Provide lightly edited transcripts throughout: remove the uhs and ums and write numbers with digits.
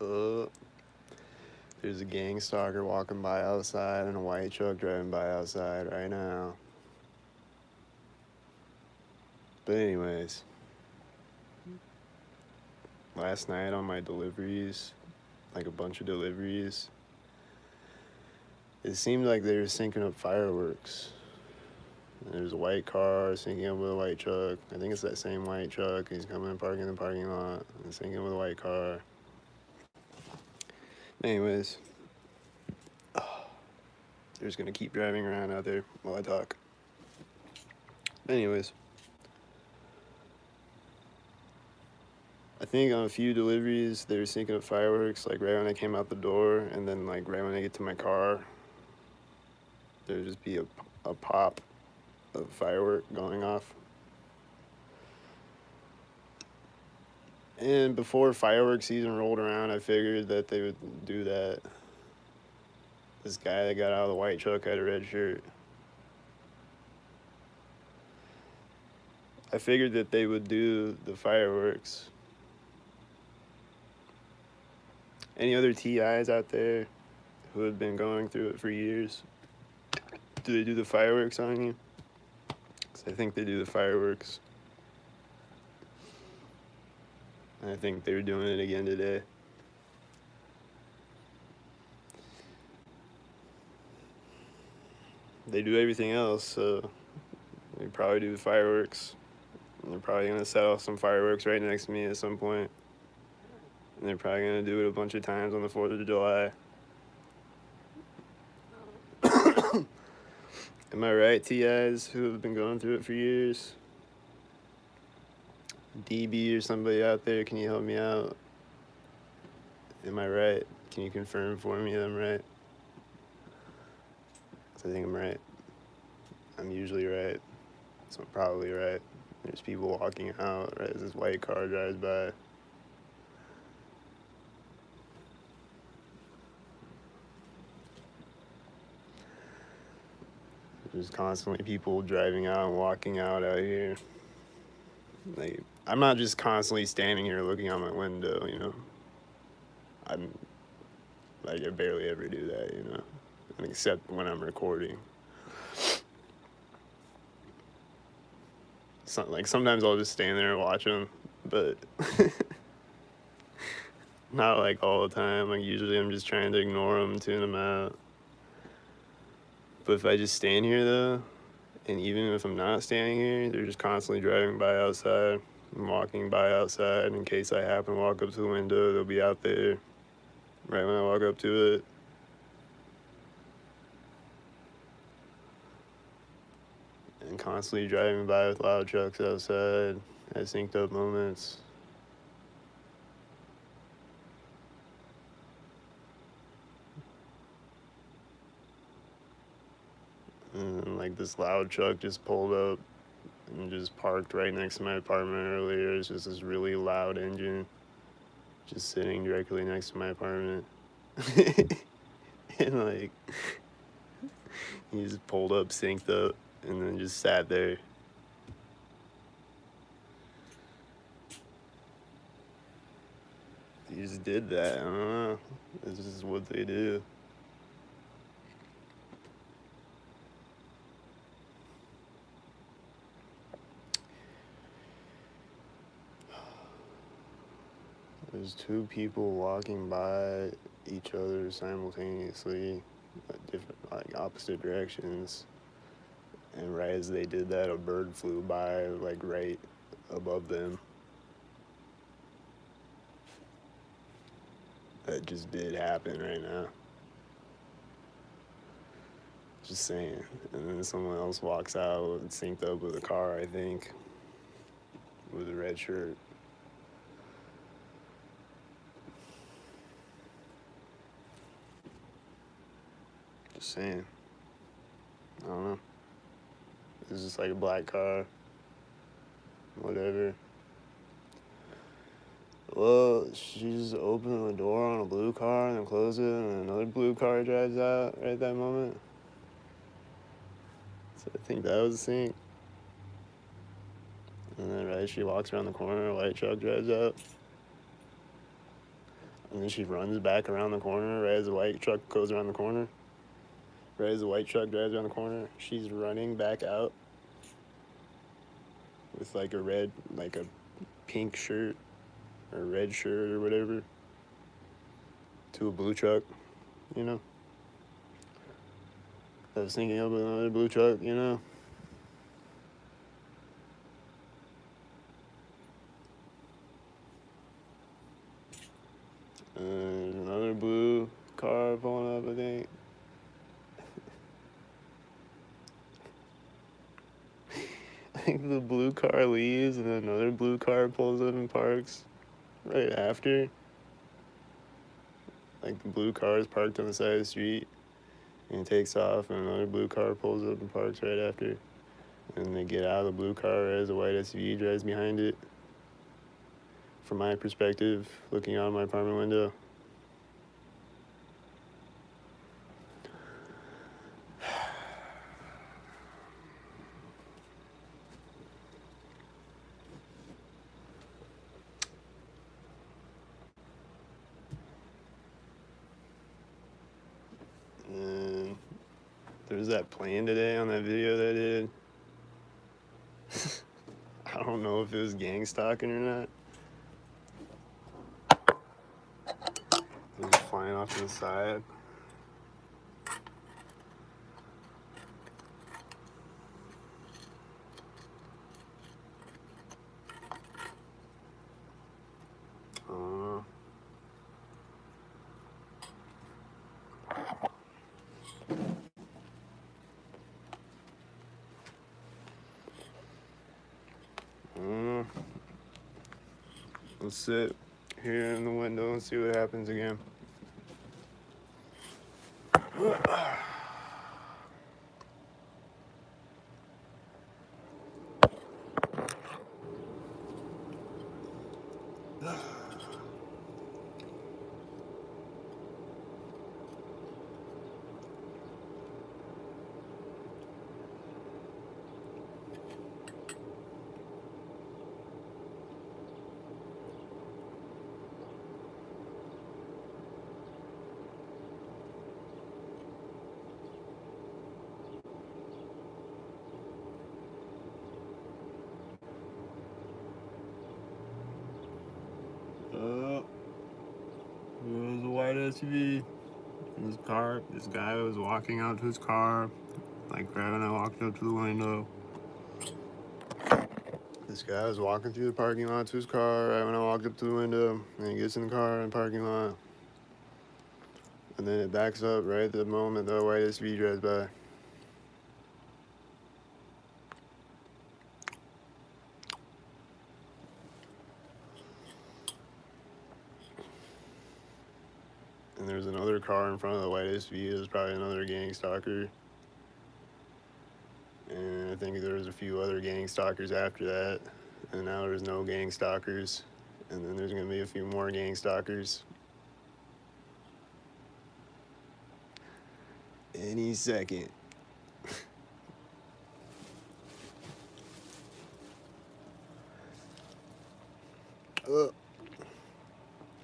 There's a gang stalker walking by outside and a white truck driving by outside right now. But anyways, last night on my deliveries, like a bunch of deliveries, it seemed like they were syncing up fireworks. There's a white car syncing up with a white truck. I think it's that same white truck. He's coming and parking in the parking lot and syncing with a white car. Anyways, they're just gonna keep driving around out there while I talk. Anyways, I think on a few deliveries they were syncing up fireworks, like right when I came out the door, and then like right when I get to my car, there'd just be a pop of firework going off. And before fireworks season rolled around, I figured that they would do that. This guy that got out of the white truck had a red shirt. I figured that they would do the fireworks. Any other TIs out there who have been going through it for years? Do they do the fireworks on you? 'Cause I think they do the fireworks. And I think they were doing it again today. They do everything else, so they probably do the fireworks. And they're probably gonna set off some fireworks right next to me at some point. And they're probably gonna do it a bunch of times on the 4th of July. Am I right, TIs who have been going through it for years? DB or somebody out there, can you help me out? Am I right? Can you confirm for me that I'm right? 'Cause I think I'm right. I'm usually right, so I'm probably right. There's people walking out right as this white car drives by. There's constantly people driving out and walking out here. Like, I'm not just constantly standing here looking out my window, you know. I'm like, I barely ever do that, you know, except when I'm recording. Like sometimes I'll just stand there and watch them, but not like all the time. Like usually I'm just trying to ignore them, tune them out. But if I just stand here though, and even if I'm not standing here, they're just constantly driving by outside and walking by outside. In case I happen to walk up to the window, they'll be out there right when I walk up to it. And constantly driving by with loud trucks outside at synced up moments. And like this loud truck just pulled up and just parked right next to my apartment earlier. It's just this really loud engine just sitting directly next to my apartment. And like he just pulled up, synced up, and then just sat there. He just did that. I don't know. This is what they do. There's two people walking by each other simultaneously, different, like opposite directions. And right as they did that, a bird flew by, like right above them. That just did happen right now. Just saying. And then someone else walks out, synced up with a car, I think, with a red shirt. Just saying. I don't know. It's just like a black car. Whatever. Well, she just opened the door on a blue car and then closed it, and another blue car drives out right at that moment. So I think that was the sync. And then right, she walks around the corner, a white truck drives out. And then she runs back around the corner right as the white truck goes around the corner. Right as the white truck drives around the corner, she's running back out with like a pink shirt or red shirt or whatever to a blue truck, you know. I was thinking of another blue truck, you know. There's another blue car pulling up, I think. I think the blue car leaves and then another blue car pulls up and parks right after. Like the blue car is parked on the side of the street and it takes off and another blue car pulls up and parks right after. And they get out of the blue car as a white SUV drives behind it. From my perspective, looking out of my apartment window. And there was that plane today on that video that I did. I don't know if it was gang stalking or not. It was flying off to the side. Let's sit here in the window and see what happens again. It was a white SUV. This guy was walking out to his car, like right when I walked up to the window. This guy was walking through the parking lot to his car right when I walked up to the window, and he gets in the car in the parking lot. And then it backs up right at the moment the white SUV drives by. And there's another car in front of the white SUV. It was probably another gang stalker. And I think there was a few other gang stalkers after that. And now there's no gang stalkers. And then there's gonna be a few more gang stalkers. Any second.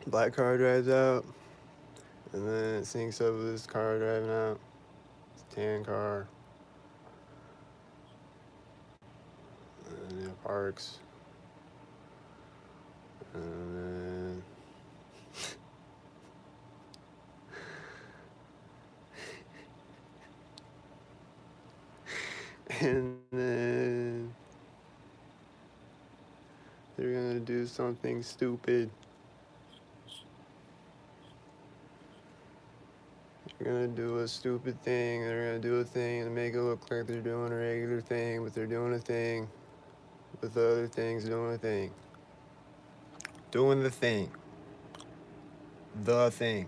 Black car drives out. And then it syncs up with this car driving out. It's a tan car. And it parks. And then they're gonna do something stupid. They're gonna do a stupid thing. They're gonna do a thing and make it look like they're doing a regular thing, but they're doing a thing with the other things doing a thing. Doing the thing. The thing.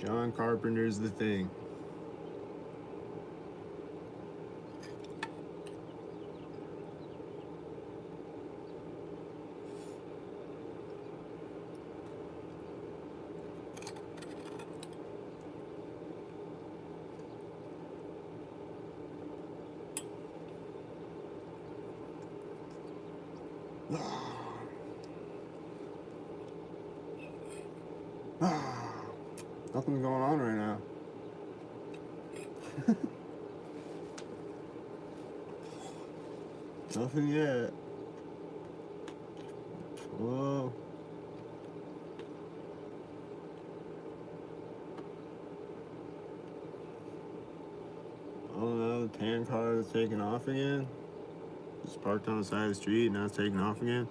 John Carpenter's The Thing. Nothing's going on right now. Nothing yet. Whoa. Oh no, the tan car is taking off again. Just parked on the side of the street, now it's taking off again.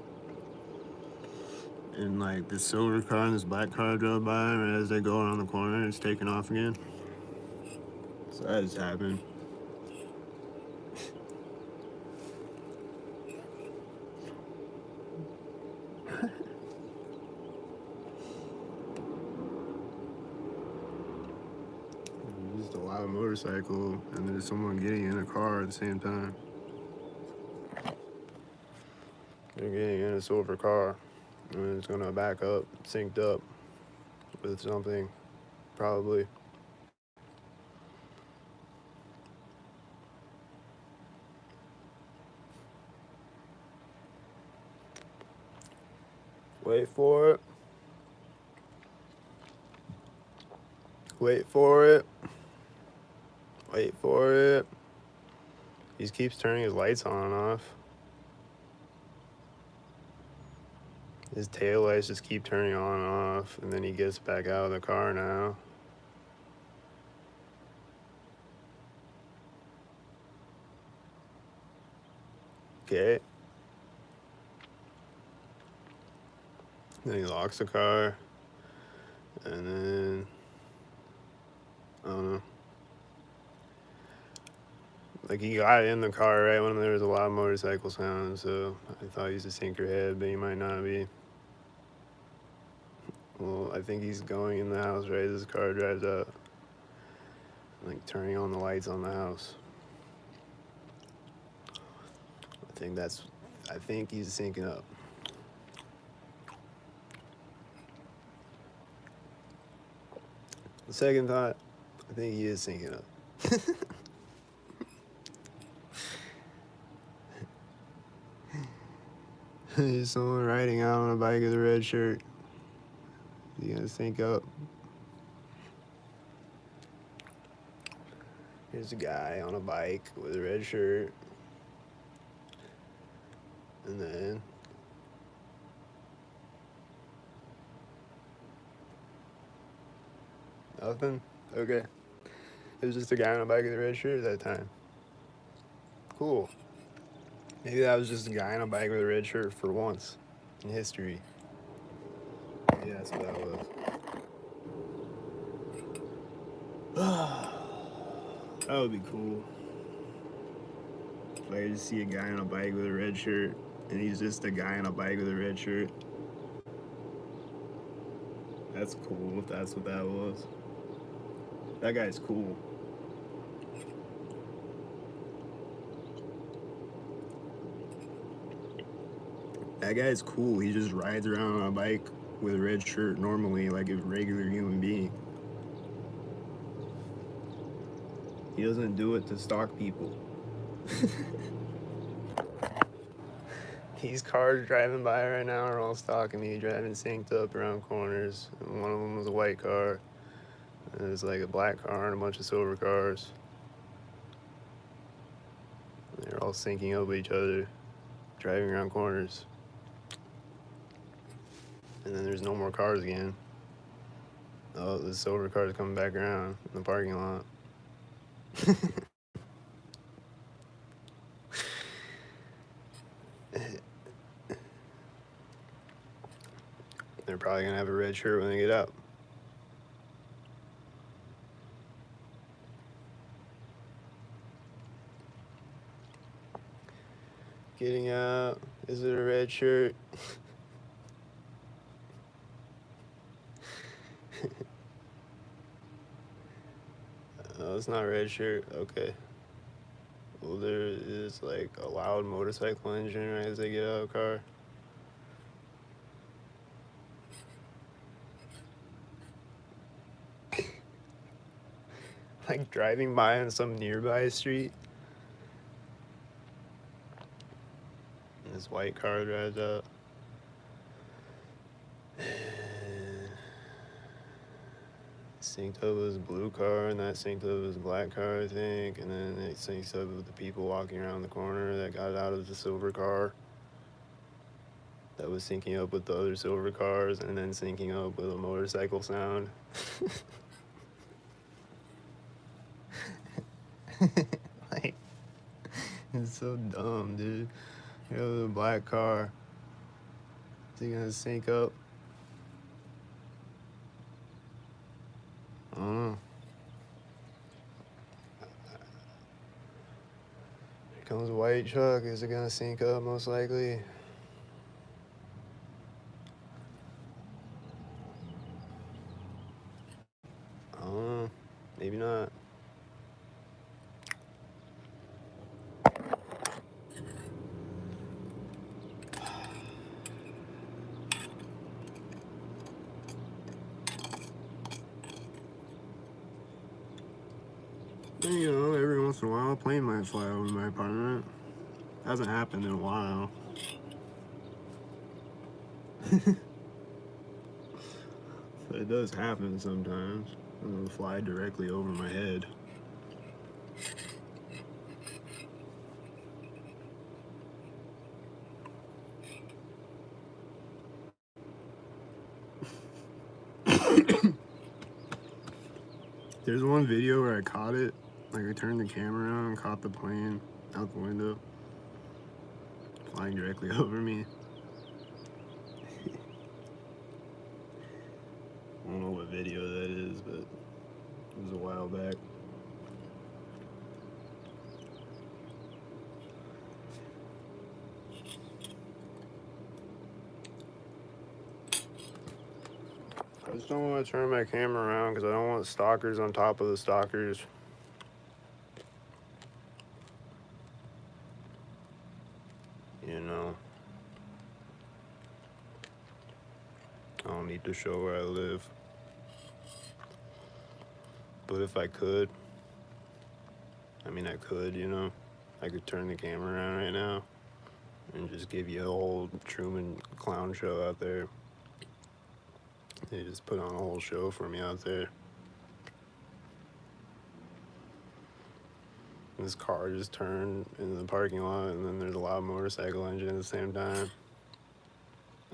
And like this silver car and this black car drove by, and as they go around the corner, it's taking off again. So that just happened. Just a loud motorcycle, and there's someone getting in a car at the same time. They're getting in a silver car, and it's gonna back up, synced up with something, probably. Wait for it. Wait for it. Wait for it. He keeps turning his lights on and off. His tail lights just keep turning on and off, and then he gets back out of the car now. Okay. Then he locks the car, and then I don't know. Like he got in the car right when there was a lot of motorcycle sounds, so I thought he was a sinkerhead, but he might not be. Well, I think he's going in the house right as his car drives out, like turning on the lights on the house. I think he's syncing up. The second thought, I think he is syncing up. There's someone riding out on a bike with a red shirt. Is he gonna sync up? Here's a guy on a bike with a red shirt. And then nothing? Okay. It was just a guy on a bike with a red shirt at that time. Cool. Maybe that was just a guy on a bike with a red shirt for once in history. Maybe that's what that was. That would be cool. If I could just see a guy on a bike with a red shirt, and he's just a guy on a bike with a red shirt. That's cool if that's what that was. That guy's cool. That guy's cool. He just rides around on a bike with a red shirt normally like a regular human being. He doesn't do it to stalk people. These cars driving by right now are all stalking me, driving synced up around corners. And one of them was a white car. And there's like a black car and a bunch of silver cars. And they're all syncing up with each other, driving around corners. And then there's no more cars again. Oh, the silver car's coming back around in the parking lot. They're probably gonna have a red shirt when they get out. Getting out. Is it a red shirt? Oh, it's not a red shirt. Okay. Well, there is like a loud motorcycle engine right as they get out of the car. Like driving by on some nearby street. This white car drives up. Synced up with his blue car, and that synced up with his black car, I think. And then it syncs up with the people walking around the corner that got out of the silver car. That was syncing up with the other silver cars, and then syncing up with a motorcycle sound. Like, it's so dumb, dude. You know, the black car, is he gonna sync up? I don't know. Here comes a white truck. Is it gonna sync up? Most likely. I don't know. Maybe not. You know, every once in a while, a plane might fly over my apartment. Hasn't happened in a while. But it does happen sometimes. It'll fly directly over my head. There's one video where I caught it. Like, I turned the camera on and caught the plane out the window, flying directly over me. I don't know what video that is, but it was a while back. I just don't want to turn my camera around because I don't want stalkers on top of the stalkers. You know, I don't need to show where I live. But if I could, I mean, I could, you know, I could turn the camera around right now and just give you a whole Truman clown show out there. They just put on a whole show for me out there. This car just turned into the parking lot, and then there's a loud motorcycle engine at the same time.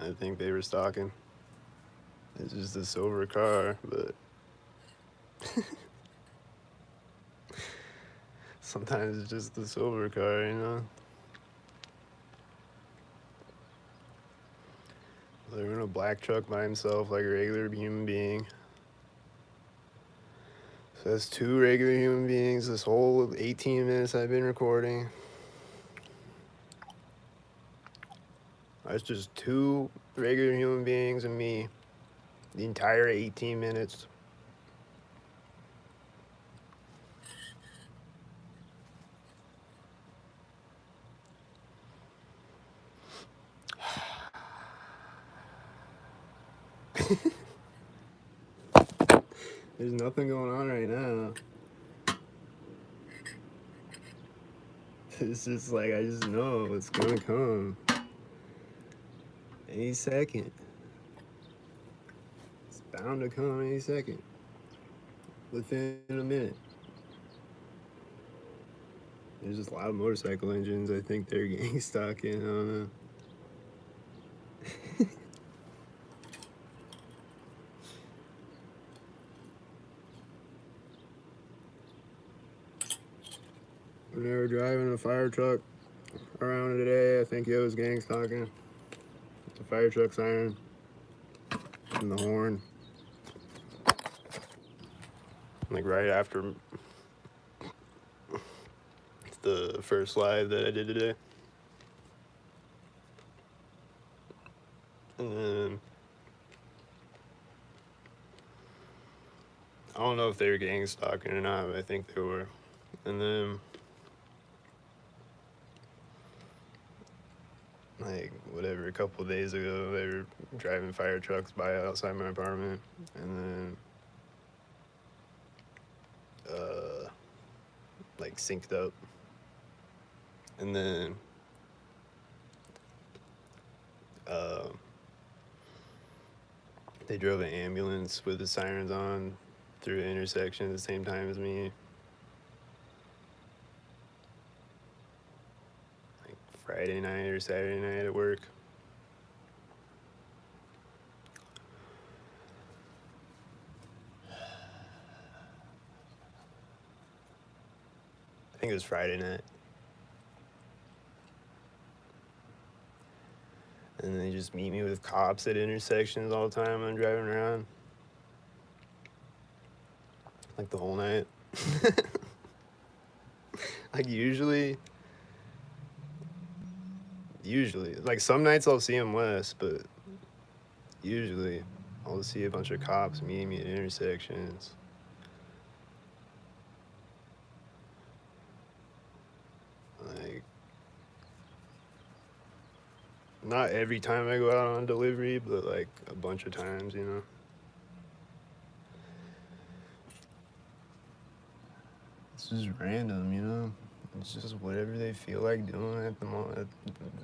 I think they were stalking. It's just a silver car, but sometimes it's just the silver car, you know? They're in a black truck by himself like a regular human being. So that's 2 regular human beings this whole 18 minutes I've been recording. That's just 2 regular human beings and me the entire 18 minutes. There's nothing going on right now. It's just like, I just know it's gonna come any second. It's bound to come any second. Within a minute. There's just loud motorcycle engines. I think they're gang stalking. I don't know. When they were driving a fire truck around today, I think it was gang stalking. It's a fire truck siren and the horn. Like right after the first live that I did today. And then I don't know if they were gang stalking or not, but I think they were. And then like whatever, a couple of days ago, they were driving fire trucks by outside my apartment, and then like synced up, and then They drove an ambulance with the sirens on through an intersection at the same time as me. Like Friday night or Saturday night at work. I think it was Friday night. And they just meet me with cops at intersections all the time when I'm driving around. Like the whole night. Like usually, like some nights I'll see them less, but usually I'll see a bunch of cops meeting me at intersections. Like, not every time I go out on delivery, but like a bunch of times, you know. It's just random, you know. It's just whatever they feel like doing at the moment.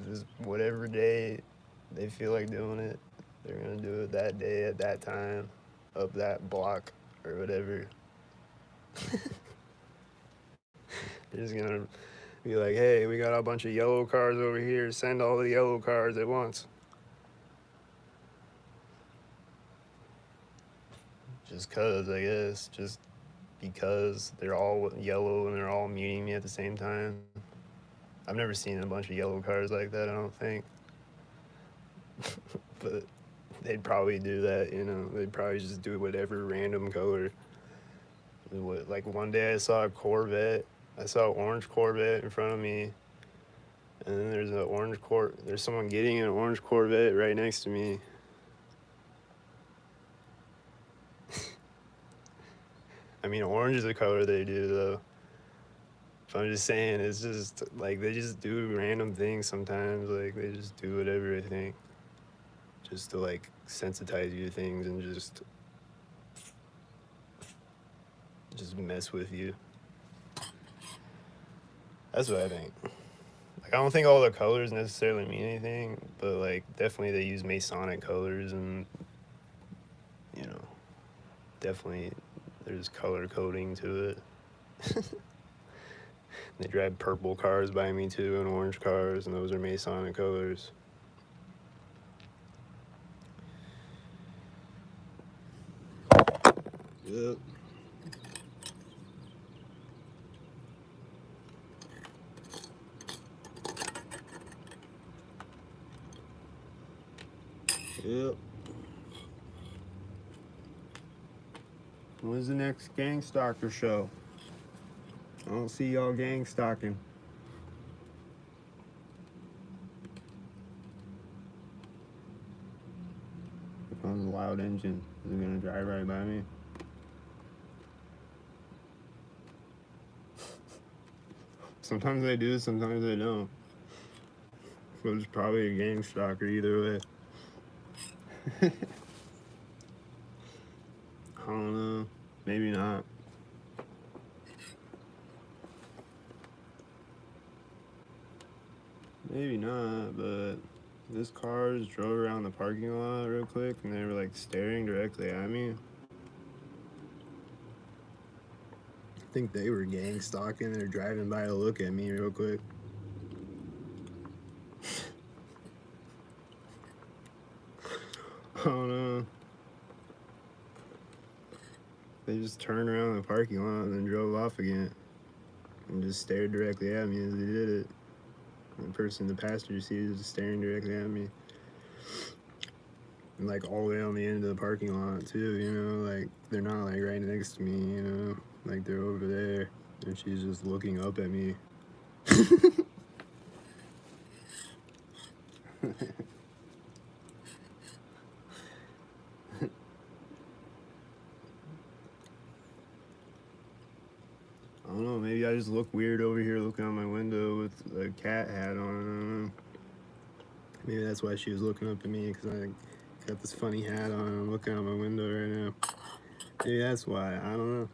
Just whatever day they feel like doing it, they're gonna do it that day at that time, up that block or whatever. They're just gonna be like, hey, we got a bunch of yellow cars over here. Send all the yellow cars at once. Just cause, I guess. Just because they're all yellow and they're all meeting me at the same time. I've never seen a bunch of yellow cars like that, I don't think. But they'd probably do that, you know. They'd probably just do whatever random color. Like one day I saw a Corvette. I saw an orange Corvette in front of me. And then there's someone getting an orange Corvette right next to me. I mean, orange is the color they do, though. But I'm just saying, it's just, like, they just do random things sometimes. Like, they just do whatever, I think. Just to, like, sensitize you to things and just mess with you. That's what I think. Like, I don't think all the colors necessarily mean anything, but, like, definitely they use Masonic colors and, you know, definitely there's color coding to it. They drive purple cars by me too and orange cars, and those are Masonic colors. Yep. Yep. When's the next Gangstalker show? I don't see y'all gangstalking. If I'm a loud engine, is it gonna drive right by me? Sometimes they do, sometimes they don't. But it's probably a gangstalker either way. I don't know. Maybe not. Maybe not, but this car just drove around the parking lot real quick and they were like staring directly at me. I think they were gang stalking. They're driving by to look at me real quick. I don't know. They just turned around the parking lot and then drove off again and just stared directly at me as they did it. The person in the passenger seat was just staring directly at me. And like all the way on the end of the parking lot too, you know, like they're not like right next to me, you know, like they're over there and she's just looking up at me. I don't know, maybe I just look weird over here looking out my window with a cat hat on. I don't know. Maybe that's why she was looking up at me, because I got this funny hat on and I'm looking out my window right now. Maybe that's why. I don't know.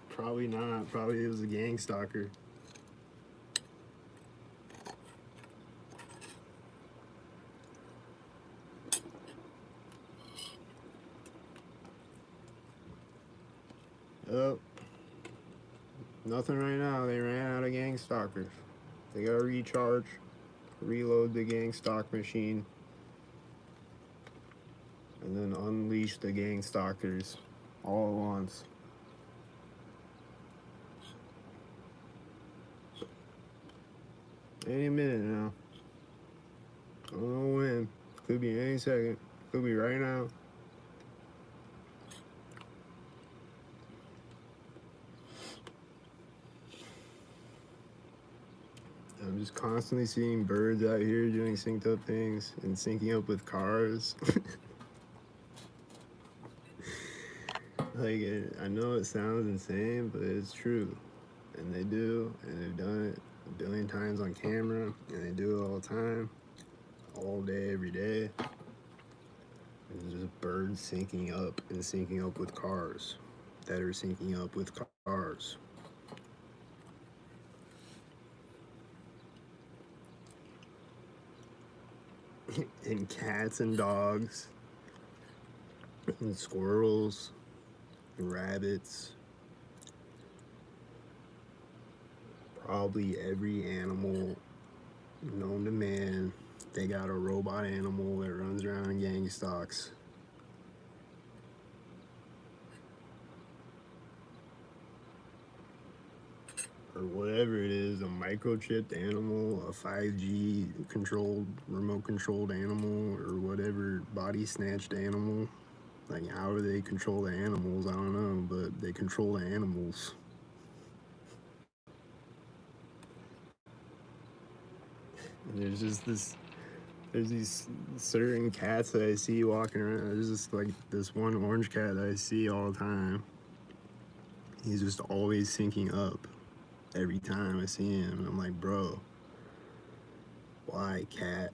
Probably not. Probably it was a gang stalker. Oh, nothing right now. They ran out of gang stalkers. They gotta recharge, reload the gang stalk machine, and then unleash the gang stalkers all at once. Any minute now. I don't know when. Could be any second. Could be right now. I'm just constantly seeing birds out here doing synced up things and syncing up with cars. Like, I know it sounds insane, but it's true. And they do, and they've done it a billion times on camera, and they do it all the time, all day, every day. It's just birds syncing up and syncing up with cars that are syncing up with cars. And cats and dogs, and squirrels, and rabbits. Probably every animal known to man. They got a robot animal that runs around and gang stalks. Or whatever it is, a microchipped animal, a 5G controlled, remote controlled animal, or whatever, body snatched animal. Like, how do they control the animals? I don't know, but they control the animals. And there's these certain cats that I see walking around. There's just like this one orange cat that I see all the time. He's just always syncing up every time I see him. And I'm like, bro, why, cat?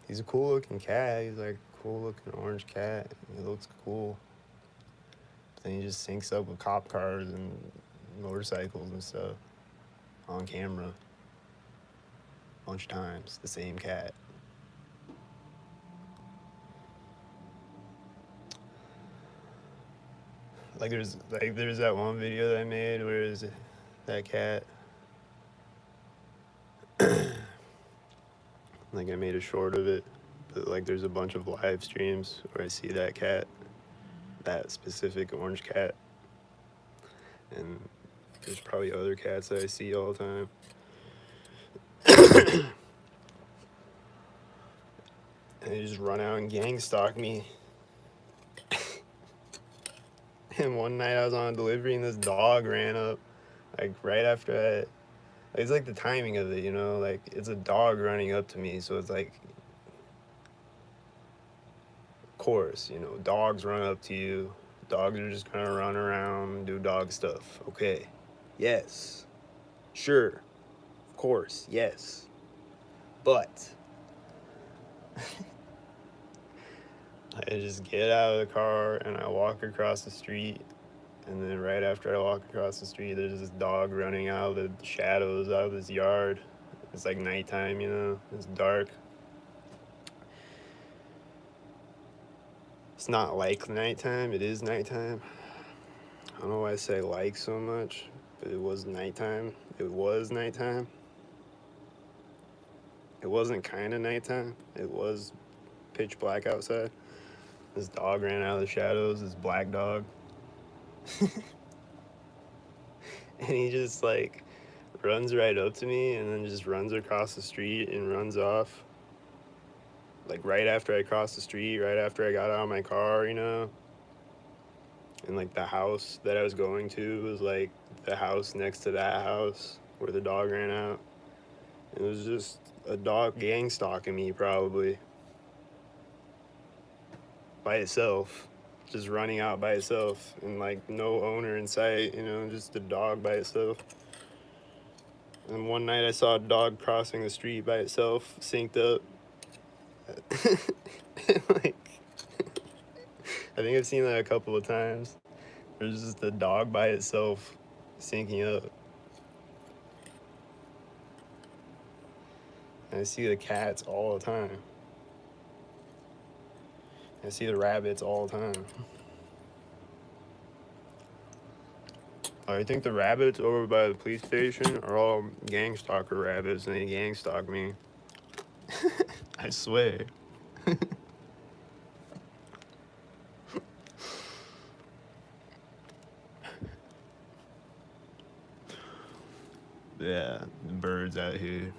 He's a cool looking cat. He's like a cool looking orange cat. He looks cool. But then he just syncs up with cop cars and motorcycles and stuff on camera. A bunch of times, the same cat. Like there's that one video that I made where is that cat. Like I made a short of it, but like there's a bunch of live streams where I see that cat, that specific orange cat, and there's probably other cats that I see all the time. And they just run out and gang stalk me. And one night I was on a delivery and this dog ran up, like right after I. It's like the timing of it, you know, like it's a dog running up to me, so it's like, of course, you know, dogs run up to you. Dogs are just gonna run around and do dog stuff. Okay. Yes. Sure. Of course. Yes. But I just get out of the car and I walk across the street. And then right after I walk across the street, there's this dog running out of the shadows out of this yard. It's like nighttime, you know, it's dark. It's not like nighttime, it is nighttime. I don't know why I say like so much, but it was nighttime. It was nighttime. It wasn't kind of nighttime. It was pitch black outside. This dog ran out of the shadows, this black dog. And he just like runs right up to me and then just runs across the street and runs off. Like right after I crossed the street, right after I got out of my car, you know. And like the house that I was going to was like the house next to that house where the dog ran out. It was just a dog gang stalking me, probably. By itself. Just running out by itself. And like no owner in sight, you know, just a dog by itself. And one night I saw a dog crossing the street by itself, synced up. Like, I think I've seen that a couple of times. There's just a dog by itself syncing up. And I see the cats all the time. I see the rabbits all the time. I think the rabbits over by the police station are all gangstalker rabbits, and they gangstalk me. I swear. Yeah, the birds out here.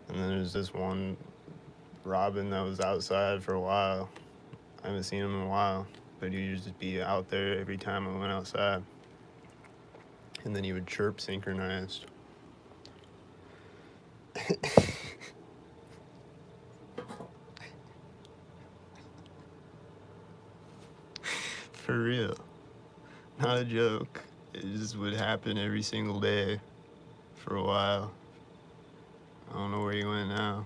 And then there's this one robin that was outside for a while. I haven't seen him in a while, but he would just be out there every time I went outside. And then he would chirp synchronized. For real. Not a joke. It just would happen every single day for a while. I don't know where he went now.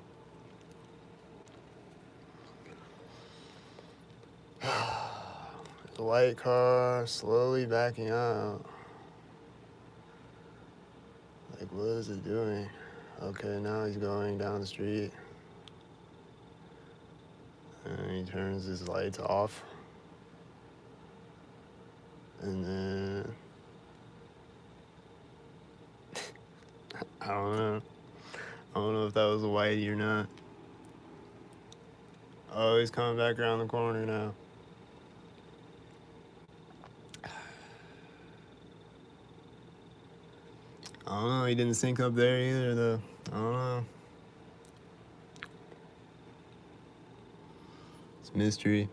The white car slowly backing out. Like, what is it doing? Okay, now he's going down the street. And he turns his lights off. And then I don't know. I don't know if that was a whitey or not. Oh, he's coming back around the corner now. I don't know, he didn't sync up there either though. I don't know. It's a mystery.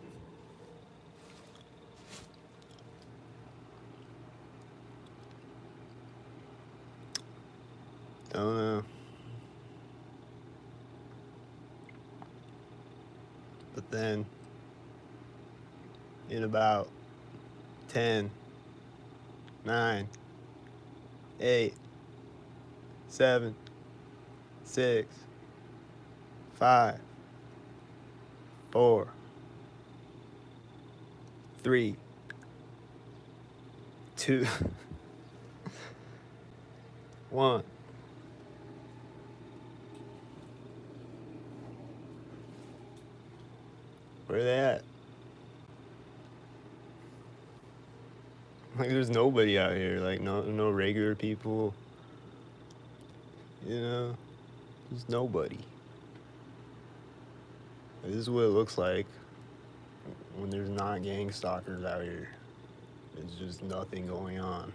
Don't know. But then, in about 10, 9, 8, 7, 6, 5, 4, 3, 2, 1. Where are they at? Like, there's nobody out here. Like, no regular people. You know, there's nobody. This is what it looks like when there's not gang stalkers out here. There's just nothing going on.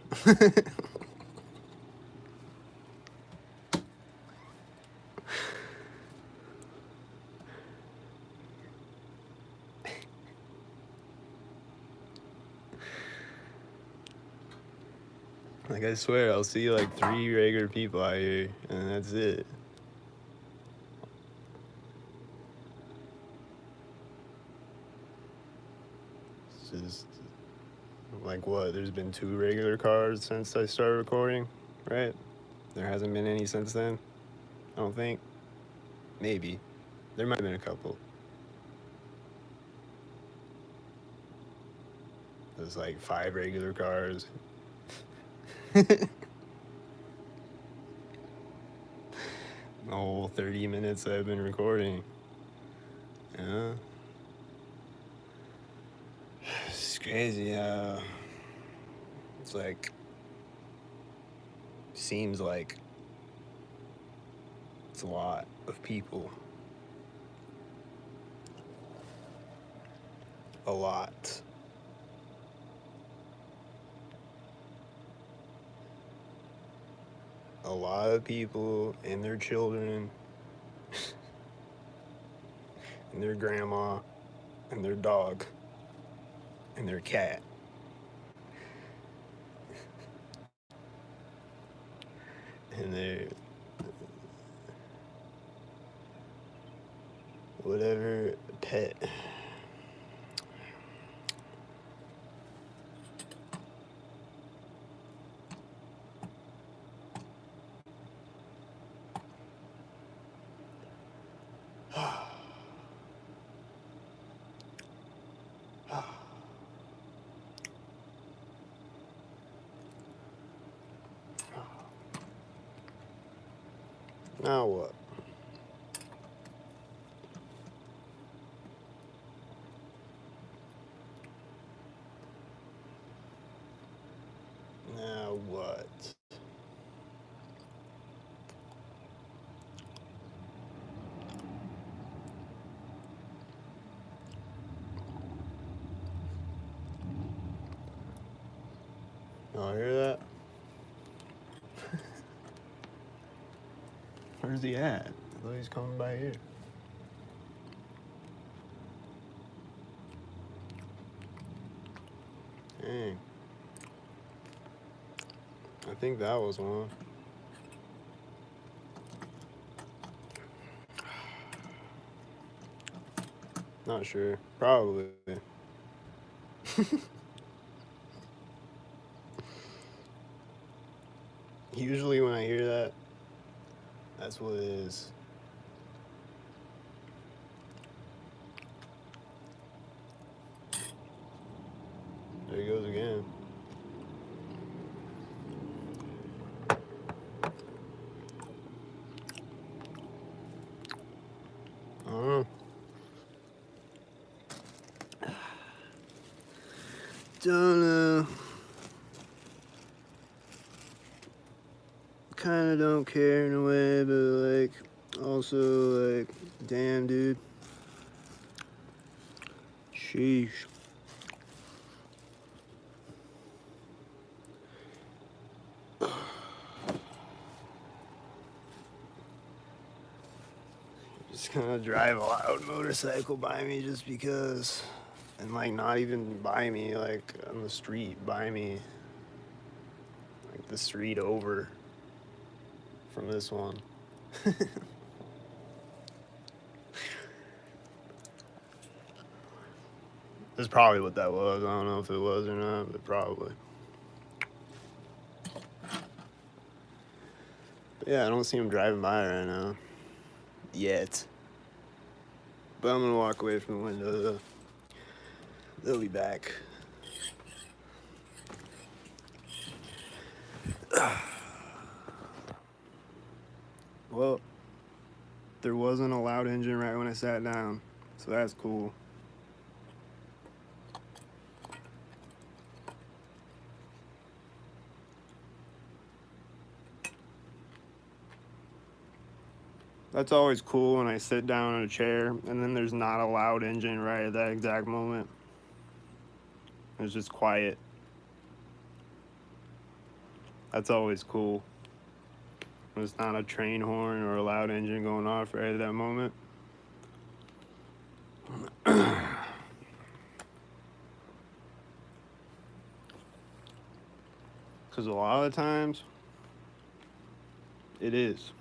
Like, I swear, I'll see like 3 regular people out here, and that's it. It's just, like, what? There's been 2 regular cars since I started recording, right? There hasn't been any since then, I don't think. Maybe. There might have been a couple. There's like 5 regular cars. The whole 30 minutes I've been recording. Yeah. It's crazy how it's like, seems like it's a lot of people. A lot. A lot of people and their children and their grandma and their dog and their cat. And their whatever pet. Now what? what? Y'all hear that? Where's he at? I thought he's coming by here. Dang. I think that was one. Not sure. Probably. Usually when I hear that, that's what it is. There he goes again. I don't know. Don't know. Kinda don't care in a way, but like, also like, damn, dude. Sheesh. Just gonna drive a loud motorcycle by me just because, and like not even by me, like on the street by me, like the street over from this one. That's probably what that was. I don't know if it was or not, but probably. But yeah, I don't see him driving by right now. Yet. But I'm gonna walk away from the window though. They'll be back. Well, there wasn't a loud engine right when I sat down, so that's cool. That's always cool when I sit down in a chair and then there's not a loud engine right at that exact moment. It's just quiet. That's always cool. When it's not a train horn or a loud engine going off right at that moment. Because a lot of times, it is.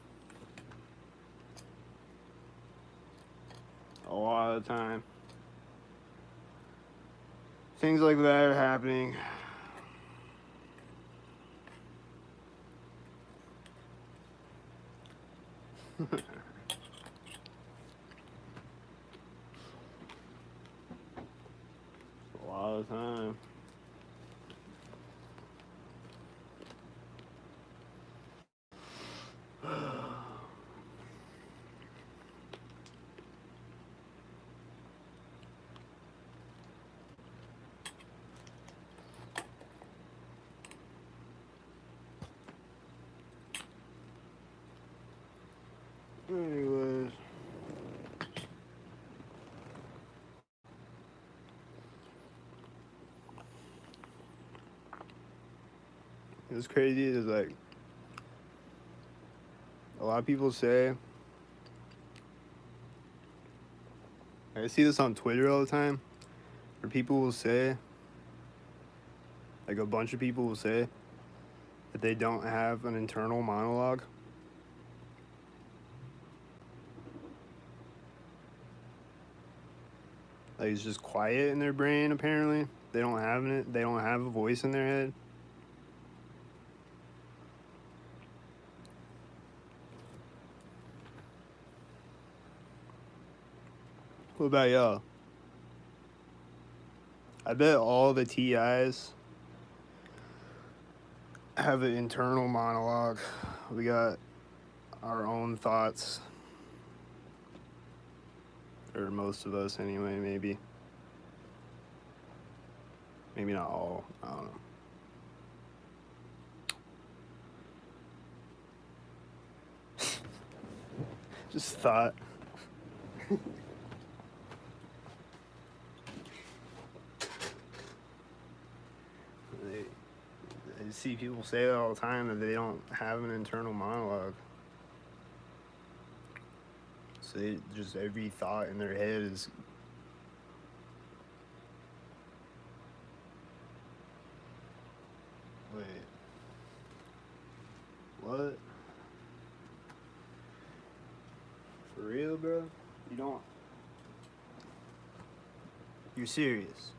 A lot of the time. Things like that are happening. A lot of the time. Anyways. It's crazy is like a lot of people say, I see this on Twitter all the time, where people will say, like a bunch of people will say that they don't have an internal monologue. Like it's just quiet in their brain apparently. They don't have it. They don't have a voice in their head. What about y'all? I bet all the TIs have an internal monologue. We got our own thoughts. Or most of us anyway, maybe. Maybe not all. I don't know. Just thought. I see people say that all the time, that they don't have an internal monologue. So they just, every thought in their head is wait. What? For real, bro? You don't? You're serious?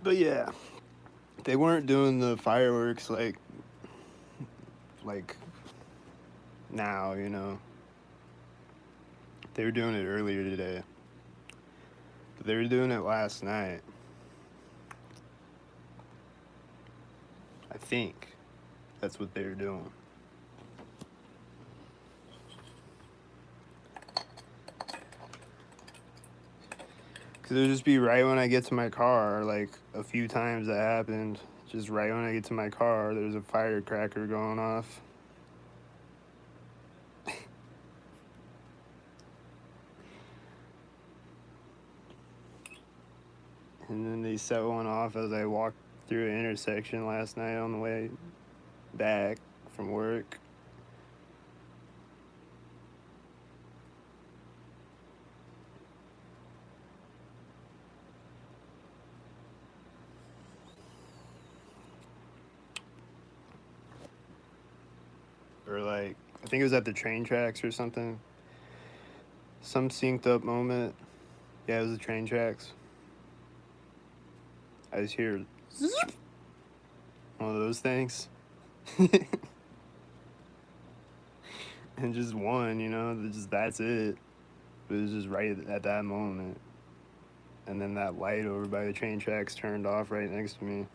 But yeah, they weren't doing the fireworks like now, you know. They were doing it earlier today. But they were doing it last night. I think that's what they were doing. Because it'll just be right when I get to my car, like a few times that happened. Just right when I get to my car, there's a firecracker going off. And then they set one off as I walked through an intersection last night on the way back from work. Or like, I think it was at the train tracks or something. Some synced up moment. Yeah, it was the train tracks. I just hear one of those things. And just one, you know, that's it. But it was just right at that moment. And then that light over by the train tracks turned off right next to me.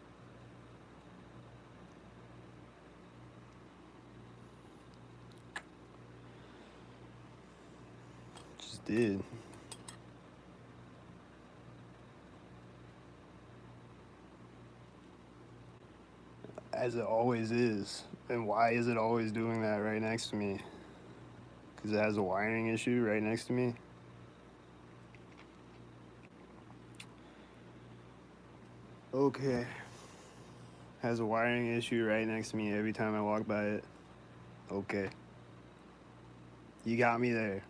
Just did. As it always is. And why is it always doing that right next to me? Because it has a wiring issue right next to me. Okay. Has a wiring issue right next to me every time I walk by it. Okay. You got me there.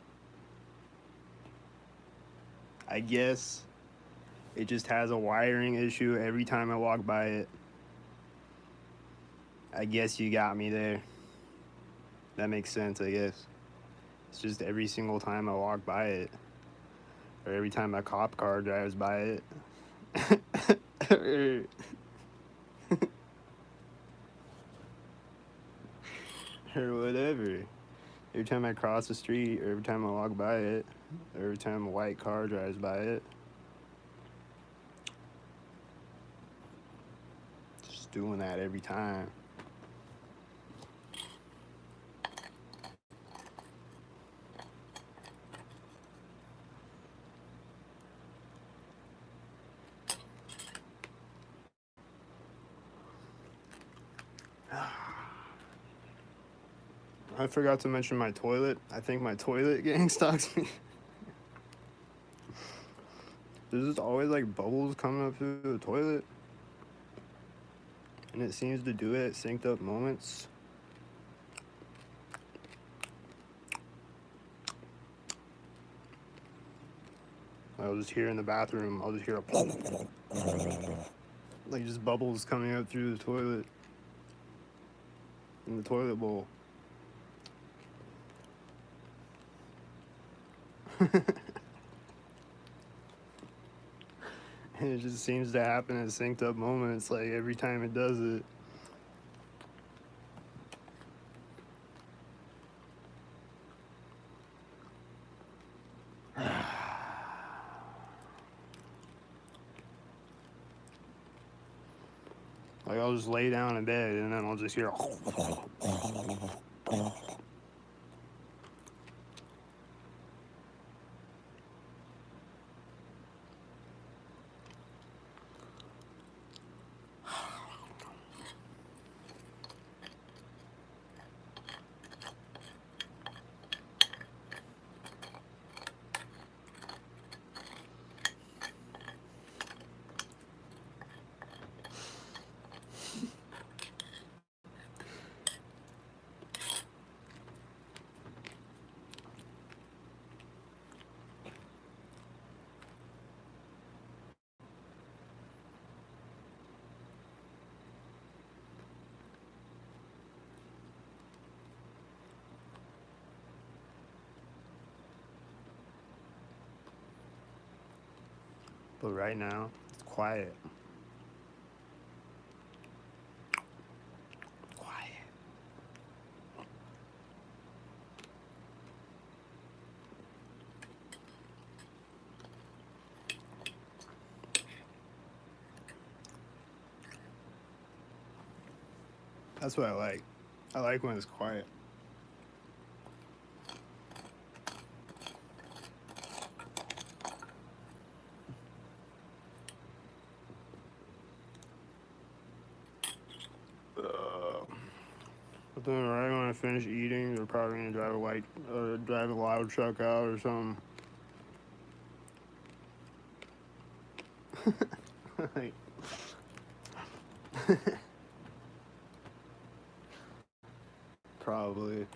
I guess it just has a wiring issue every time I walk by it. I guess you got me there. That makes sense, I guess. It's just every single time I walk by it, or every time a cop car drives by it, or whatever. Every time I cross the street, or every time I walk by it, or every time a white car drives by it. Just doing that every time. I forgot to mention my toilet. I think my toilet gang stalks me. There's just always like bubbles coming up through the toilet. And it seems to do it at synced up moments. I'll just hear in the bathroom, I'll just hear like just bubbles coming up through the toilet. In the toilet bowl. And it just seems to happen at synced up moments, like every time it does it. Like I'll just lay down in bed and then I'll just hear but right now, it's quiet. Quiet. That's what I like. I like when it's quiet. But then right when I finish eating, they're probably gonna drive a loud truck out or something. Like, probably.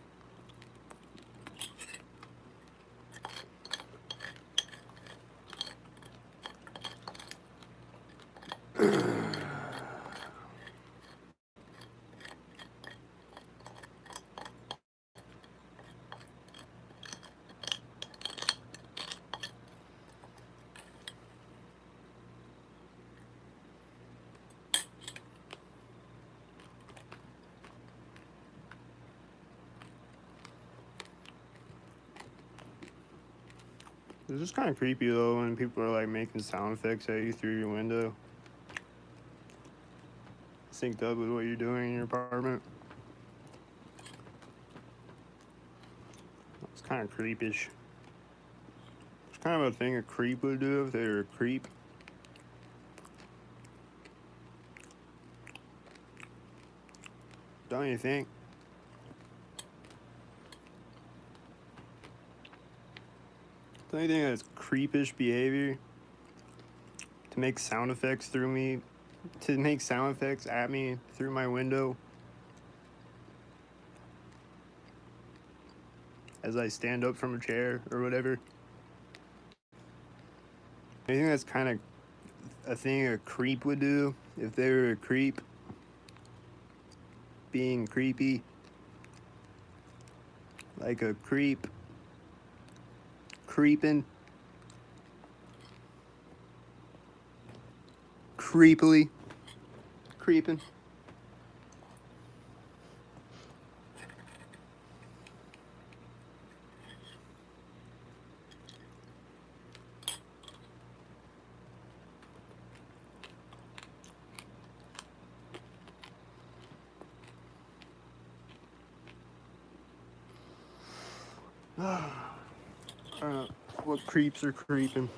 It's just kind of creepy though when people are like making sound effects at you through your window. Synced up with what you're doing in your apartment. It's kind of creepish. It's kind of a thing a creep would do if they were a creep. Don't you think? Don't you think that's creepish behavior? To make sound effects at me through my window as I stand up from a chair or whatever. I think that's kind of a thing a creep would do if they were a creep. Being creepy. Like a creep. Creeping. Creepily. Creeping. What creeps are creeping?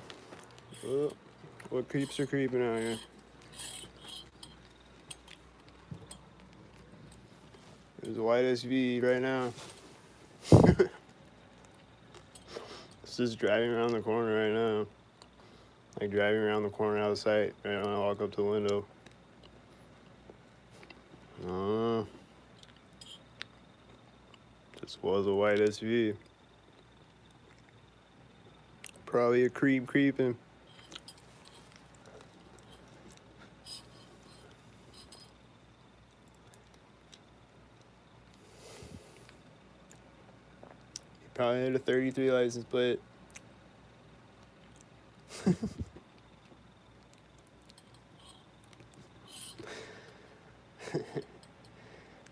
What creeps are creeping out here? There's a white SV right now. just driving around the corner right now. Like driving around the corner out of sight right when I walk up to the window. Just was a white SUV. Probably a creep creeping. He probably had a 33 license plate.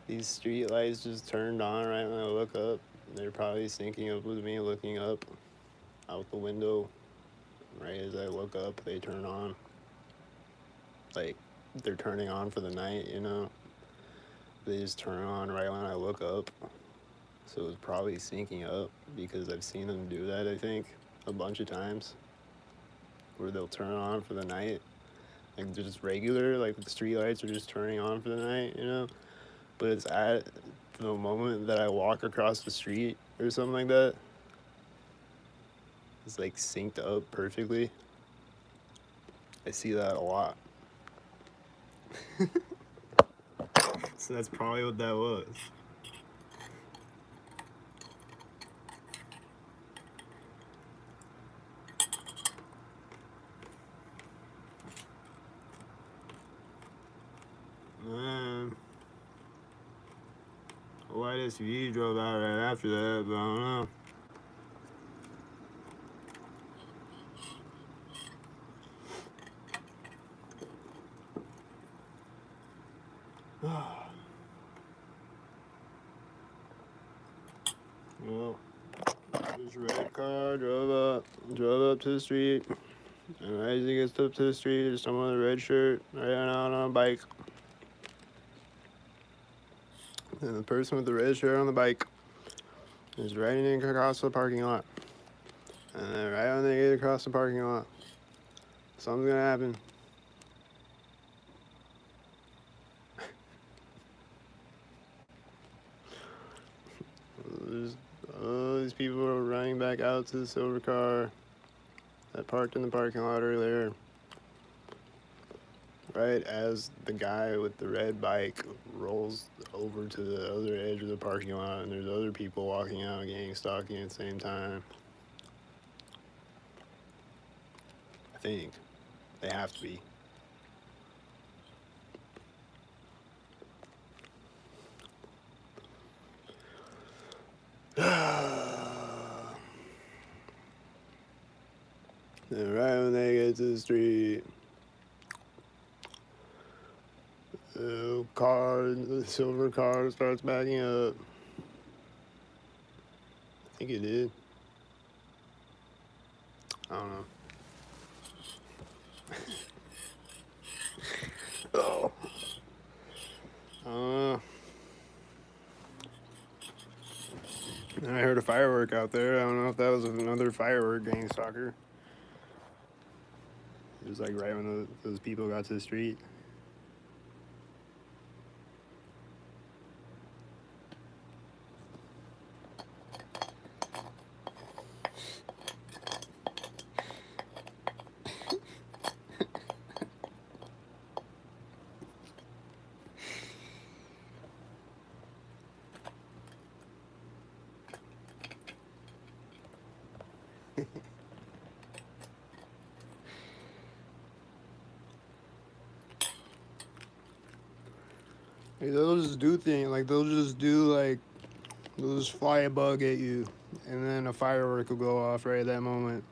These street lights just turned on right when I look up. They're probably syncing up with me looking up out the window. Right as I look up, they turn on. Like, they're turning on for the night, you know? They just turn on right when I look up. So it's probably syncing up because I've seen them do that, I think, a bunch of times. Where they'll turn on for the night. Like, they're just regular, like the street lights are just turning on for the night, you know? But it's at the moment that I walk across the street or something like that. It's like synced up perfectly. I see that a lot. So that's probably what that was. Man. A white SUV drove out right after that, but I don't know. Well, this red car drove up to the street, and right as he gets up to the street, there's someone with a red shirt riding out on a bike. And the person with the red shirt on the bike is riding across the parking lot. And then right when they get across the parking lot, something's gonna happen. These people are running back out to the silver car that parked in the parking lot earlier. Right as the guy with the red bike rolls over to the other edge of the parking lot, and there's other people walking out gangstalking at the same time. I think they have to be. And right when they get to the street, the silver car starts backing up. I think it did. I don't know. Oh. I don't know. And I heard a firework out there. I don't know if that was another firework gangstalker. It was like right when those people got to the street. Like, they'll just do things, like they'll just fly a bug at you, and then a firework will go off right at that moment.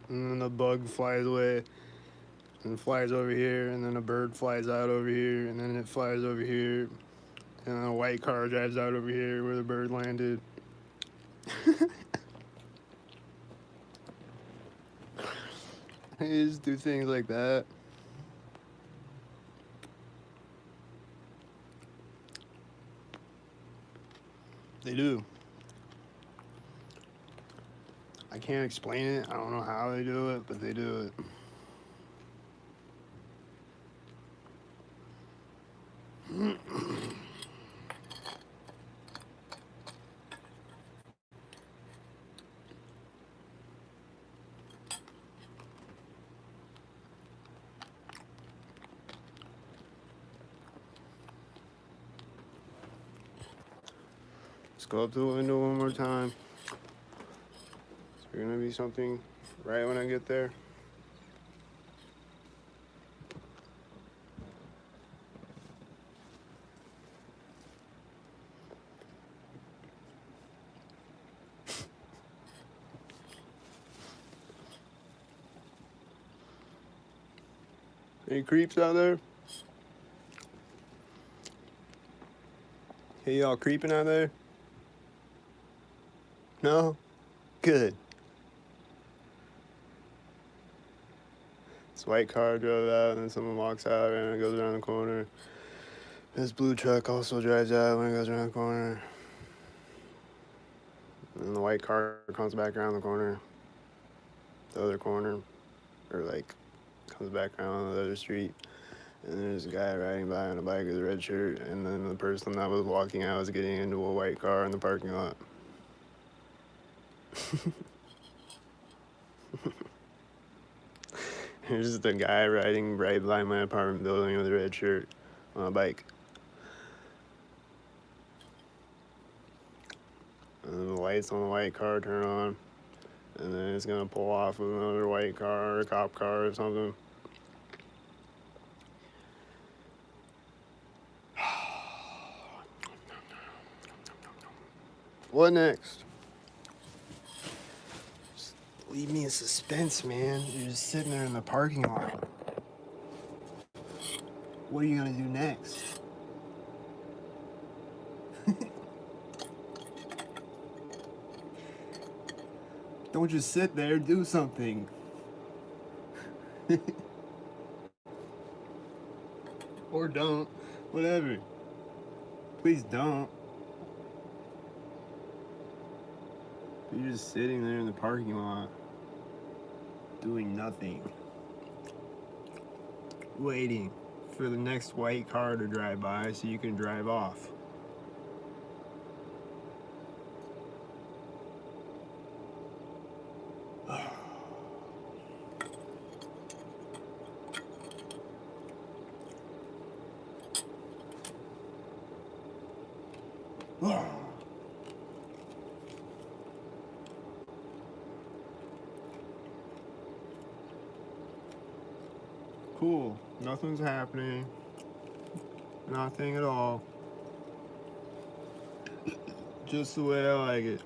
And then the bug flies away, and flies over here, and then a bird flies out over here, and then it flies over here, and then a white car drives out over here where the bird landed. They just do things like that. They do. I can't explain it. I don't know how they do it, but they do it. Let's go up to the window one more time. Is there gonna be something right when I get there? Any creeps out there? Hey, y'all creeping out there? No? Good. This white car drove out, and then someone walks out, and it goes around the corner. This blue truck also drives out when it goes around the corner. And the white car comes back around the corner. The other corner. Or, like, comes back around on the other street. And there's a guy riding by on a bike with a red shirt, and then the person that was walking out was getting into a white car in the parking lot. There's just a guy riding right by my apartment building with a red shirt on a bike. And then the lights on the white car turn on, and then it's gonna pull off with another white car or a cop car or something. What next? Just leave me in suspense, man. You're just sitting there in the parking lot. What are you gonna do next? Don't just sit there, do something. Or don't. Whatever. Please don't. You're just sitting there in the parking lot, doing nothing. Waiting for the next white car to drive by so you can drive off. Cool. Nothing's happening. Nothing at all. Just the way I like it.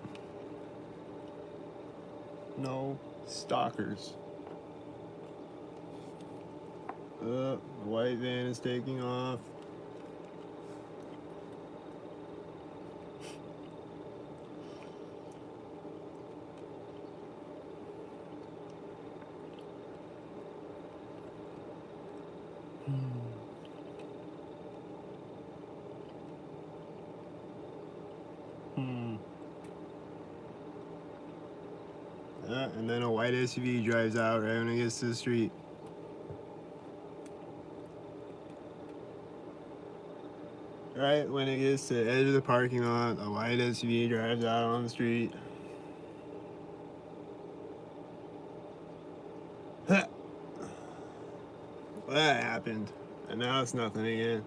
No stalkers. The white van is taking off. And then a white SUV drives out right when it gets to the street. Right when it gets to the edge of the parking lot, a white SUV drives out on the street. Well, that happened. And now it's nothing again.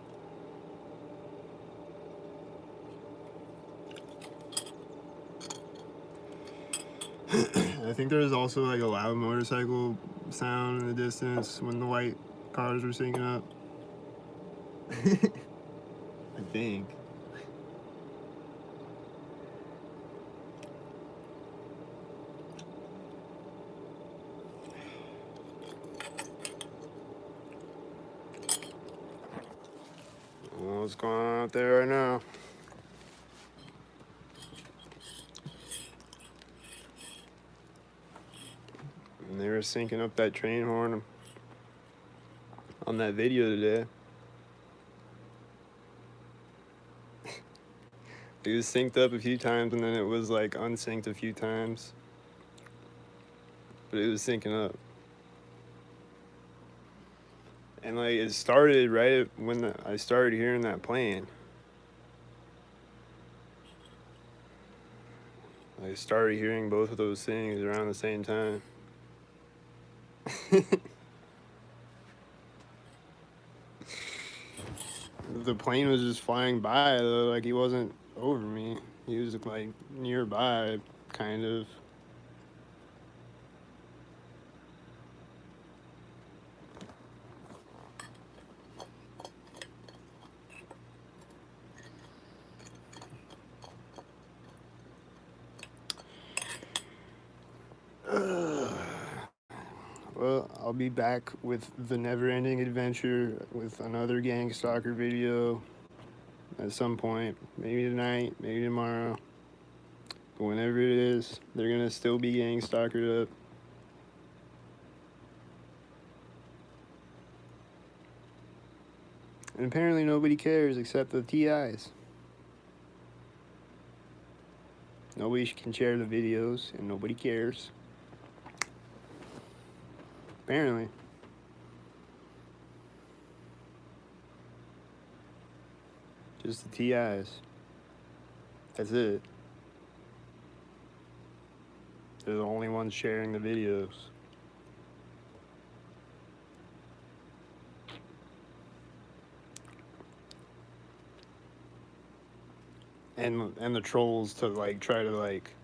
I think there was also like a loud motorcycle sound in the distance when the white cars were syncing up. I think. What's going on out there right now? And they were syncing up that train horn on that video today. It was synced up a few times and then it was like unsynced a few times. But it was syncing up. And like it started right when I started hearing that playing. I started hearing both of those things around the same time. The plane was just flying by though, like he wasn't over me. He was like nearby, kind of. Well, I'll be back with the never-ending adventure with another Gangstalker video at some point. Maybe tonight, maybe tomorrow. But whenever it is, they're gonna still be Gangstalkered up. And apparently nobody cares except the TIs. Nobody can share the videos, and nobody cares. Apparently. Just the TIs. That's it. They're the only ones sharing the videos. And the trolls to like try to like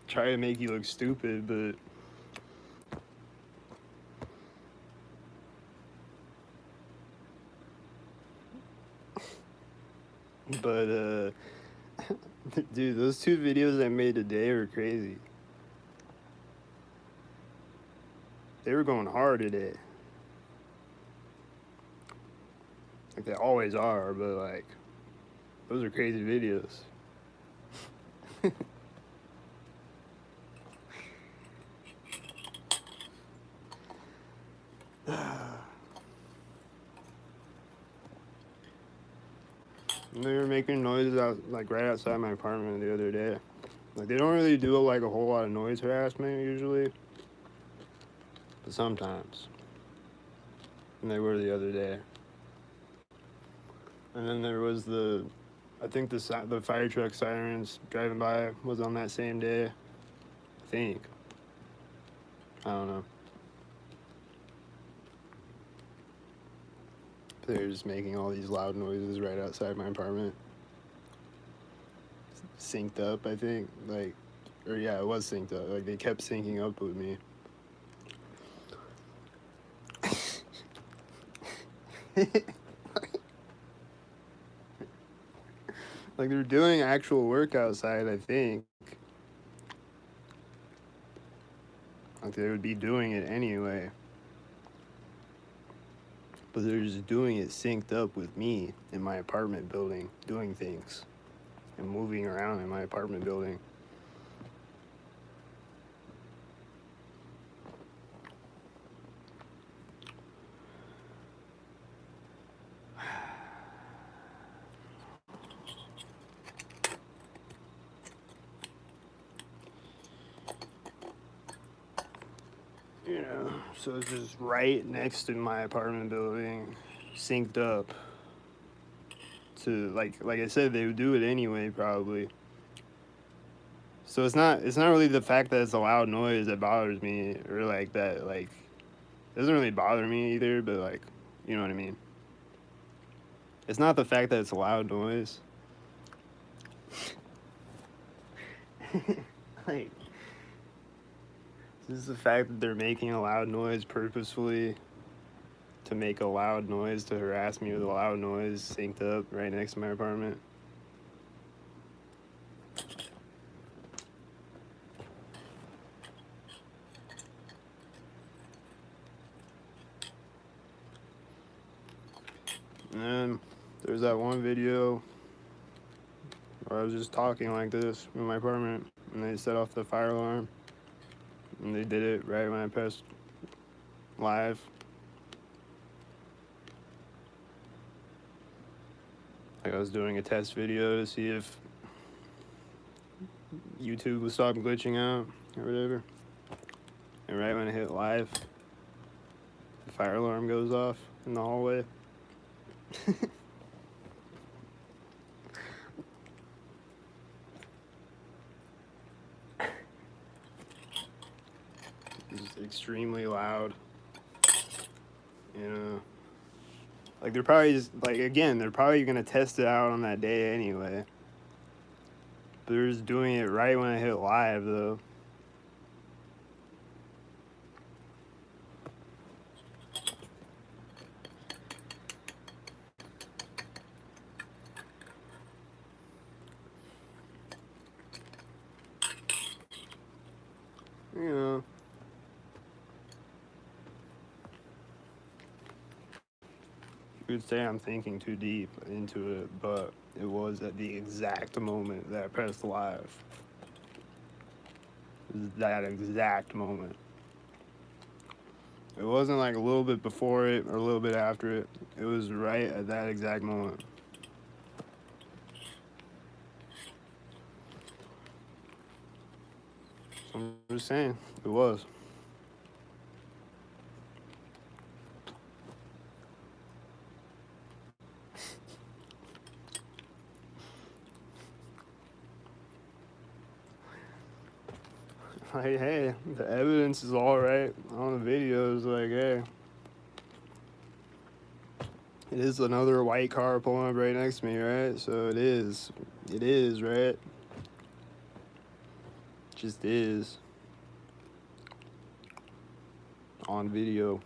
try to make you look stupid, but dude, those 2 videos I made today were crazy. They were going hard today. Like they always are, but like those are crazy videos. And they were making noises out like right outside my apartment the other day. Like they don't really do like a whole lot of noise harassment usually, but sometimes. And they were the other day. And then there was I think the fire truck sirens driving by was on that same day. I think. I don't know. They're just making all these loud noises right outside my apartment. Synced up, I think. Like, or yeah, it was synced up. Like they kept syncing up with me. Like they're doing actual work outside, I think. Like they would be doing it anyway. But they're just doing it synced up with me in my apartment building, doing things and moving around in my apartment building. You know, so it's just right next to my apartment building, synced up to like I said, they would do it anyway probably. So it's not really the fact that it's a loud noise that bothers me, or like that like it doesn't really bother me either, but like, you know what I mean. It's not the fact that it's a loud noise. Like, this is the fact that they're making a loud noise purposefully to make a loud noise to harass me with a loud noise synced up right next to my apartment. And then there's that one video where I was just talking like this in my apartment and they set off the fire alarm. And they did it right when I pressed live. Like I was doing a test video to see if YouTube would stop glitching out or whatever. And right when I hit live, the fire alarm goes off in the hallway. It's extremely loud. You know. Like, they're probably just, like, again, they're probably going to test it out on that day anyway. But they're just doing it right when I hit live, though. You know. You could say I'm thinking too deep into it, but it was at the exact moment that I pressed live. It was that exact moment. It wasn't like a little bit before it or a little bit after it. It was right at that exact moment. So I'm just saying, it was. Like, hey, the evidence is all right on the videos. Like, hey, it is another white car pulling up right next to me, right? So it is, right? Just is on video.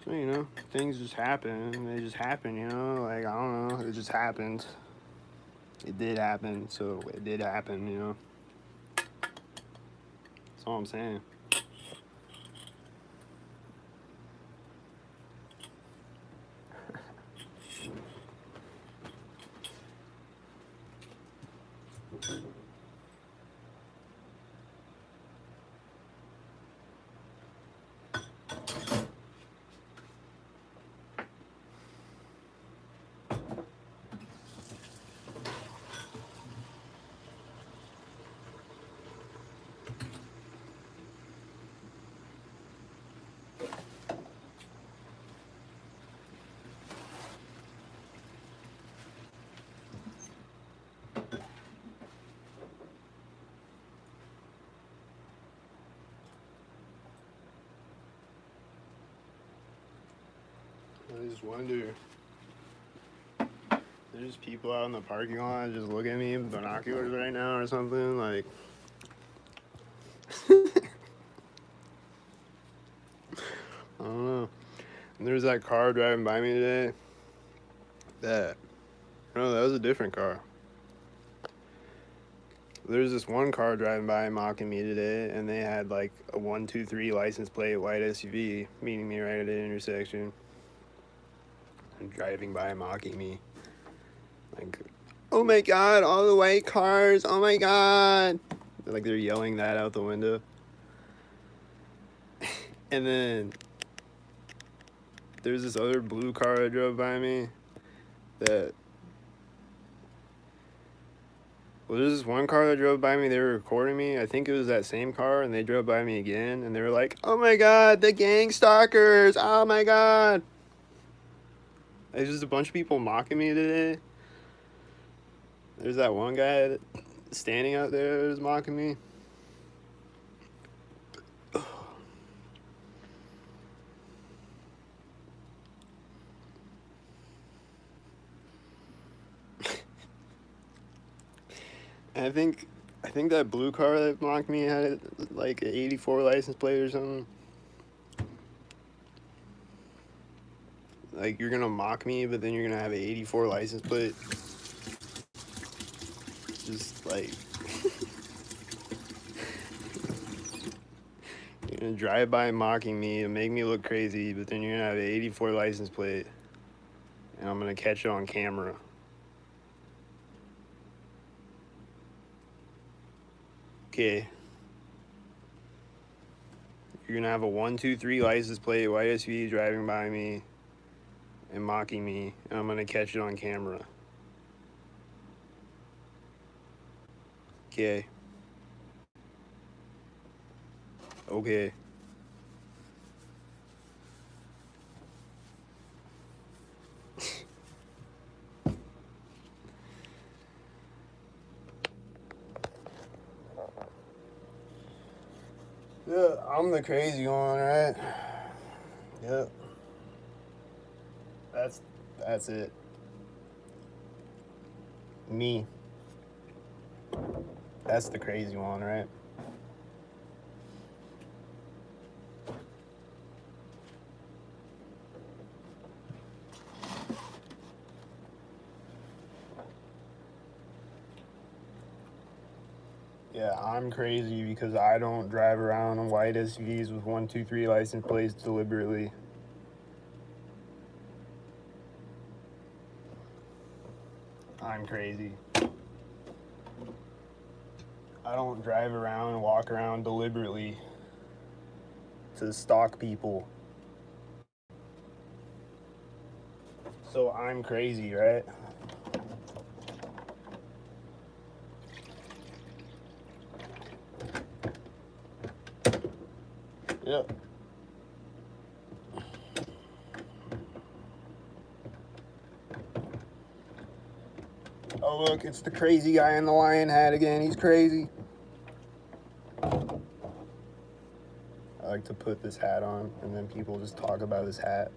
So, you know, things just happen. They just happen, you know? Like, I don't know. It just happened. It did happen, so it did happen, you know? That's all I'm saying. I just wonder. There's people out in the parking lot just looking at me with binoculars right now or something. Like, I don't know. And there's that car driving by me today. No, that was a different car. There's this one car driving by mocking me today, and they had like a 123 license plate white SUV meeting me right at the intersection. And driving by mocking me. Like, oh my god, all the white cars, oh my god. Like, they're yelling that out the window. And then there's this other blue car that drove by me that, well, there's this one car that drove by me, they were recording me. I think it was that same car, and they drove by me again, and they were like, oh my god, the gangstalkers, oh my god. There's just a bunch of people mocking me today. There's that one guy standing out there that was mocking me. And I think that blue car that mocked me had like an 84 license plate or something. Like, you're gonna mock me, but then you're gonna have an 84 license plate. Just like, you're gonna drive by mocking me and make me look crazy, but then you're gonna have an 84 license plate, and I'm gonna catch it on camera. Okay. You're gonna have a 123 license plate, white SUV driving by me and mocking me, and I'm gonna catch it on camera. Okay. Okay. Yeah, I'm the crazy one, right? Yep. That's it. Me. That's the crazy one, right? Yeah, I'm crazy because I don't drive around in white SUVs with 123 license plates deliberately. I'm crazy. I don't drive around and walk around deliberately to stalk people. So I'm crazy, right? Yep. Oh, look, it's the crazy guy in the lion hat again. He's crazy. I like to put this hat on, and then people just talk about this hat.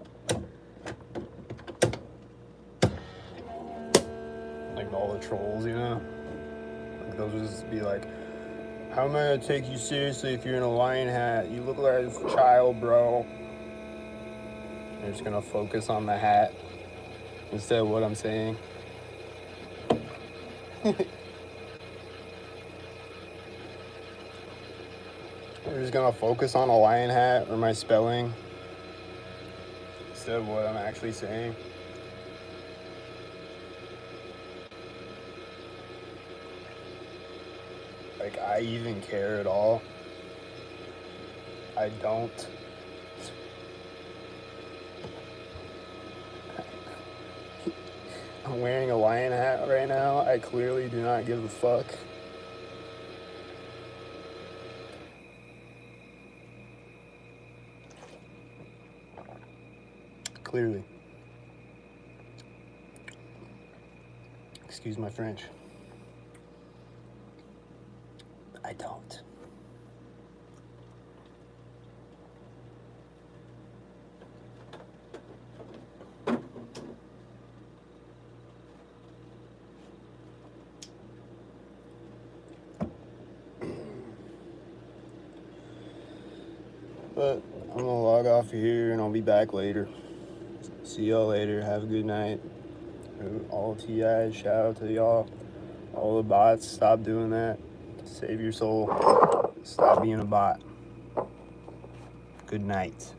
Like all the trolls, you know? Like they'll just be like, how am I gonna take you seriously if you're in a lion hat? You look like a child, bro. They're just gonna focus on the hat instead of what I'm saying. They're just gonna focus on a lion hat or my spelling instead of what I'm actually saying. Like, I even care at all. I don't. I'm wearing a lion hat right now. I clearly do not give a fuck. Clearly. Excuse my French. I don't. But I'm gonna log off here and I'll be back later. See y'all later. Have a good night. All TIs, shout out to y'all. All the bots, stop doing that. Save your soul. Stop being a bot. Good night.